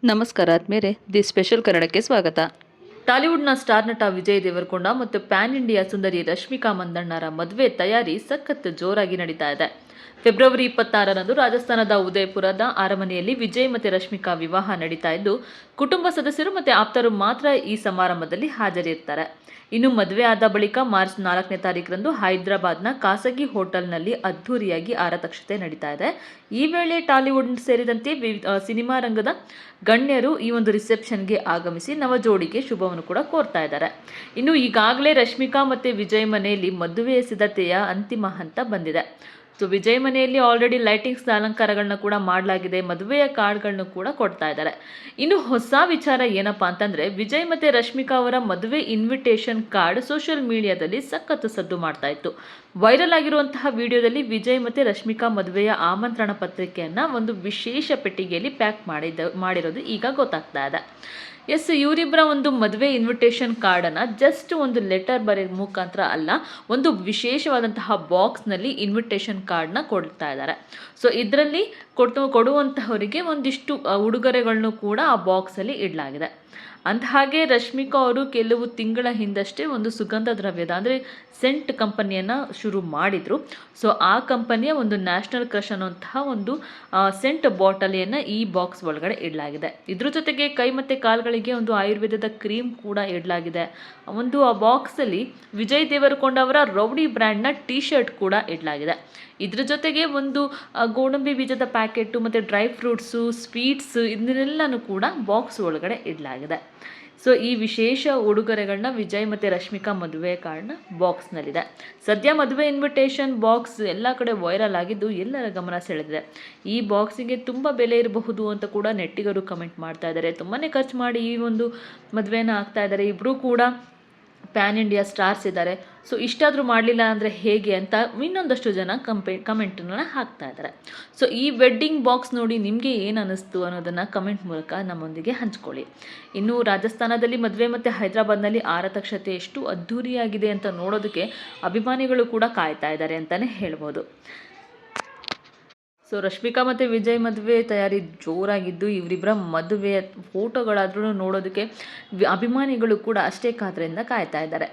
ನಮಸ್ಕಾರ ಆದ್ಮೇಲೆ the special ಕನ್ನಡಕ್ಕೆ ಸ್ವಾಗತ. ಟಾಲಿವುಡ್ನ ಸ್ಟಾರ್ ನಟ ವಿಜಯ್ ದೇವರಕೊಂಡ ಮತ್ತು ಪ್ಯಾನ್ ಇಂಡಿಯಾ ಸುಂದರಿ ರಶ್ಮಿಕಾ ಮಂದಣ್ಣರ ಮದುವೆ ತಯಾರಿ ಸಖತ್ ಜೋರಾಗಿ ನಡೀತಾ ಇದೆ. ಫೆಬ್ರವರಿ 26ರಂದು ರಾಜಸ್ಥಾನದ ಉದಯಪುರದ ಅರಮನೆಯಲ್ಲಿ ವಿಜಯ್ ಮತ್ತು ರಶ್ಮಿಕಾ ವಿವಾಹ ನಡೀತಾ ಇದ್ದು, ಕುಟುಂಬ ಸದಸ್ಯರು ಮತ್ತು ಆಪ್ತರು ಮಾತ್ರ ಈ ಸಮಾರಂಭದಲ್ಲಿ ಹಾಜರಿರ್ತಾರೆ. ಇನ್ನು ಮದುವೆ ಆದ ಬಳಿಕ ಮಾರ್ಚ್ 4ನೇ ತಾರೀಕರಂದು ಹೈದರಾಬಾದ್ನ ಖಾಸಗಿ ಹೋಟೆಲ್ನಲ್ಲಿ ಅದ್ಧೂರಿಯಾಗಿ ಆರತಕ್ಷತೆ ನಡೀತಾ ಇದೆ. ಈ ವೇಳೆ ಟಾಲಿವುಡ್ ಸೇರಿದಂತೆ ಸಿನಿಮಾ ರಂಗದ ಗಣ್ಯರು ಈ ಒಂದು ರಿಸೆಪ್ಷನ್ಗೆ ಆಗಮಿಸಿ ನವ ಜೋಡಿಗೆ ಶುಭವನ್ನು ಕೂಡ ಕೋರ್ತಾ ಇದ್ದಾರೆ. ಇನ್ನು ಈಗಾಗಲೇ ರಶ್ಮಿಕಾ ಮತ್ತು ವಿಜಯ್ ಮನೆಯಲ್ಲಿ ಮದುವೆಯ ಸಿದ್ಧತೆಯ ಅಂತಿಮ ಹಂತ ಬಂದಿದೆ. ಸೊ ವಿಜಯ್ ಮನೆಯಲ್ಲಿ ಆಲ್ರೆಡಿ ಲೈಟಿಂಗ್ಸ್ ಅಲಂಕಾರಗಳನ್ನ ಕೂಡ ಮಾಡಲಾಗಿದೆ, ಮದುವೆಯ ಕಾರ್ಡ್ಗಳನ್ನು ಕೂಡ ಕೊಡ್ತಾ ಇದ್ದಾರೆ. ಇನ್ನು ಹೊಸ ವಿಚಾರ ಏನಪ್ಪಾ ಅಂತಂದ್ರೆ, ವಿಜಯ್ ಮತ್ತೆ ರಶ್ಮಿಕಾ ಅವರ ಮದುವೆ ಇನ್ವಿಟೇಷನ್ ಕಾರ್ಡ್ ಸೋಷಿಯಲ್ ಮೀಡಿಯಾದಲ್ಲಿ ಸಖತ್ ಸದ್ದು ಮಾಡ್ತಾ ಇತ್ತು. ವೈರಲ್ ಆಗಿರುವಂತಹ ವಿಡಿಯೋದಲ್ಲಿ ವಿಜಯ್ ಮತ್ತೆ ರಶ್ಮಿಕಾ ಮದುವೆಯ ಆಮಂತ್ರಣ ಪತ್ರಿಕೆಯನ್ನ ಒಂದು ವಿಶೇಷ ಪೆಟ್ಟಿಗೆಯಲ್ಲಿ ಪ್ಯಾಕ್ ಮಾಡಿರೋದು ಈಗ ಗೊತ್ತಾಗ್ತಾ ಇದೆ. ಎಸ್, ಇವರಿಬ್ಬರ ಒಂದು ಮದುವೆ ಇನ್ವಿಟೇಷನ್ ಕಾರ್ಡನ್ನು ಜಸ್ಟ್ ಒಂದು ಲೆಟರ್ ಬರೆಯೋ ಮುಖಾಂತರ ಅಲ್ಲ, ಒಂದು ವಿಶೇಷವಾದಂತಹ ಬಾಕ್ಸ್ನಲ್ಲಿ ಇನ್ವಿಟೇಷನ್ ಕಾರ್ಡ್ನ ಕೊಡ್ತಾ ಇದ್ದಾರೆ. ಸೊ ಇದರಲ್ಲಿ ಕೊಡುವಂತಹವರಿಗೆ ಒಂದಿಷ್ಟು ಉಡುಗೊರೆಗಳನ್ನು ಕೂಡ ಆ ಬಾಕ್ಸಲ್ಲಿ ಇಡಲಾಗಿದೆ. ಅಂದಹಾಗೆ ರಶ್ಮಿಕಾ ಅವರು ಕೆಲವು ತಿಂಗಳ ಹಿಂದಷ್ಟೇ ಒಂದು ಸುಗಂಧ ದ್ರವ್ಯದ ಅಂದರೆ ಸೆಂಟ್ ಕಂಪನಿಯನ್ನು ಶುರು ಮಾಡಿದರು. ಸೊ ಆ ಕಂಪನಿಯ ಒಂದು ನ್ಯಾಷನಲ್ ಕ್ರಶ್ ಅನ್ನುವಂತಹ ಒಂದು ಸೆಂಟ್ ಬಾಟಲಿಯನ್ನು ಈ ಬಾಕ್ಸ್ ಒಳಗಡೆ ಇಡಲಾಗಿದೆ. ಇದ್ರ ಜೊತೆಗೆ ಕೈ ಮತ್ತು ಕಾಲುಗಳಿಗೆ ಒಂದು ಆಯುರ್ವೇದದ ಕ್ರೀಮ್ ಕೂಡ ಇಡಲಾಗಿದೆ. ಆ ಬಾಕ್ಸಲ್ಲಿ ವಿಜಯ್ ದೇವರಕೊಂಡ ಅವರ ರೌಡಿ ಬ್ರ್ಯಾಂಡ್ನ ಟೀ ಶರ್ಟ್ ಕೂಡ ಇಡಲಾಗಿದೆ. ಇದ್ರ ಜೊತೆಗೆ ಒಂದು ಗೋಡಂಬಿ ಬೀಜದ ಪ್ಯಾಕೆಟು ಮತ್ತು ಡ್ರೈ ಫ್ರೂಟ್ಸು, ಸ್ವೀಟ್ಸ್ ಇದನ್ನೆಲ್ಲನೂ ಕೂಡ ಬಾಕ್ಸ್ ಒಳಗಡೆ ಇಡಲಾಗಿದೆ. ಸೊ ಈ ವಿಶೇಷ ಉಡುಗೊರೆಗಳನ್ನ ವಿಜಯ್ ಮತ್ತು ರಶ್ಮಿಕಾ ಮದುವೆ ಕಾರ್ಡ್ನ ಬಾಕ್ಸ್ನಲ್ಲಿದೆ. ಸದ್ಯ ಮದುವೆ ಇನ್ವಿಟೇಷನ್ ಬಾಕ್ಸ್ ಎಲ್ಲ ಕಡೆ ವೈರಲ್ ಆಗಿದ್ದು ಎಲ್ಲರ ಗಮನ ಸೆಳೆದಿದೆ. ಈ ಬಾಕ್ಸಿಗೆ ತುಂಬ ಬೆಲೆ ಇರಬಹುದು ಅಂತ ಕೂಡ ನೆಟ್ಟಿಗರು ಕಮೆಂಟ್ ಮಾಡ್ತಾ ಇದ್ದಾರೆ. ತುಂಬಾ ಖರ್ಚು ಮಾಡಿ ಈ ಒಂದು ಮದುವೆನ ಆಗ್ತಾ ಇದ್ದಾರೆ. ಇಬ್ಬರೂ ಕೂಡ ಪ್ಯಾನ್ ಇಂಡಿಯಾ ಸ್ಟಾರ್ಸ್ ಇದ್ದಾರೆ. ಸೊ ಇಷ್ಟಾದರೂ ಮಾಡಲಿಲ್ಲ ಅಂದರೆ ಹೇಗೆ ಅಂತ ಇನ್ನೊಂದಷ್ಟು ಜನ ಕಮೆಂಟನ್ನು ಹಾಕ್ತಾ ಇದ್ದಾರೆ. ಸೊ ಈ ವೆಡ್ಡಿಂಗ್ ಬಾಕ್ಸ್ ನೋಡಿ ನಿಮಗೆ ಏನು ಅನ್ನಿಸ್ತು ಅನ್ನೋದನ್ನು ಕಮೆಂಟ್ ಮೂಲಕ ನಮ್ಮೊಂದಿಗೆ ಹಂಚ್ಕೊಳ್ಳಿ. ಇನ್ನು ರಾಜಸ್ಥಾನದಲ್ಲಿ ಮದುವೆ ಮತ್ತು ಹೈದರಾಬಾದ್ನಲ್ಲಿ ಆರತಕ್ಷತೆ ಎಷ್ಟು ಅದ್ಧೂರಿಯಾಗಿದೆ ಅಂತ ನೋಡೋದಕ್ಕೆ ಅಭಿಮಾನಿಗಳು ಕೂಡ ಕಾಯ್ತಾ ಇದ್ದಾರೆ ಅಂತಲೇ ಹೇಳ್ಬೋದು. ಸೊ ರಶ್ಮಿಕಾ ಮತ್ತು ವಿಜಯ್ ಮದುವೆ ತಯಾರಿ ಜೋರಾಗಿದ್ದು, ಇವರಿಬ್ಬರ ಮದುವೆಯ ಫೋಟೋಗಳಾದ್ರೂ ನೋಡೋದಕ್ಕೆ ಅಭಿಮಾನಿಗಳು ಕೂಡ ಅಷ್ಟೇ ಕಾತರದಿಂದ ಕಾಯ್ತಾ ಇದ್ದಾರೆ.